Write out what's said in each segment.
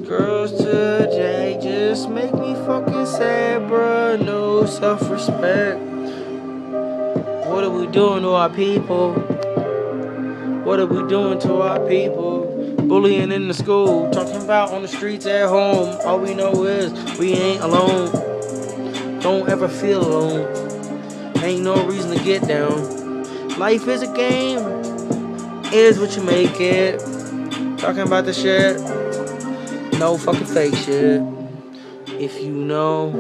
Girls today just make me fucking sad, bruh. No self-respect. What are we doing to our people? What are we doing to our people? Bullying in the school, talking about on the streets at home. All we know is we ain't alone. Don't ever feel alone. Ain't no reason to get down. Life is a game. Is what you make it. Talking about the shit. No fucking fake shit. If you know,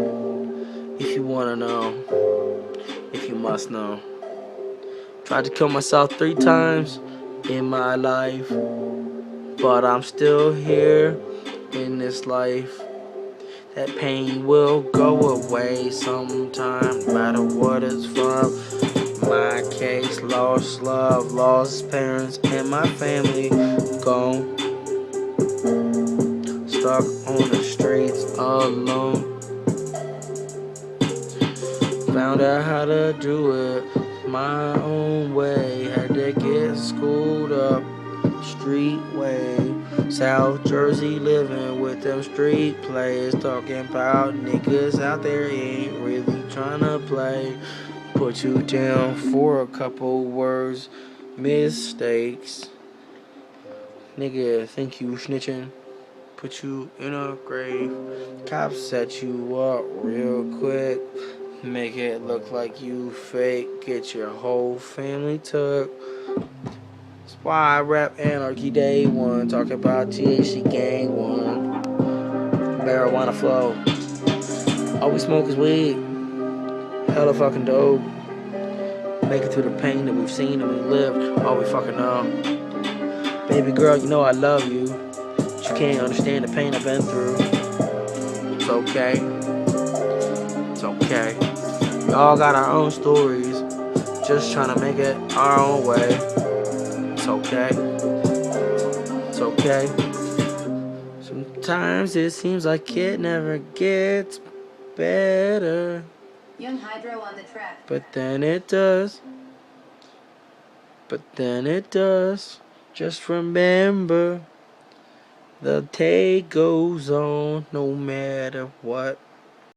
if you wanna know, if you must know. Tried to kill myself 3 times in my life, but I'm still here in this life. That pain will go away sometime, no matter what it's from. My case, lost love, lost parents, and my family gone. Stuck on the streets alone. Found out how to do it my own way. Had to get schooled up street way. South Jersey living with them street players. Talking about niggas out there ain't really trying to play. Put you down for a couple words. Mistakes. Nigga think you snitching. Put you in a grave. Cops set you up real quick. Make it look like you fake. Get your whole family took. That's why I rap Anarchy Day 1. Talk about THC Gang 1. Marijuana flow. All we smoke is weed. Hella fucking dope. Make it through the pain that we've seen and we lived. All we fucking know. Baby girl, you know I love you. But you can't understand the pain I've been through. It's okay. It's okay. We all got our own stories. Just trying to make it our own way. It's okay. It's okay. Sometimes it seems like it never gets better. Young Hydro on the track. But then it does. But then it does. Just remember, the day goes on no matter what.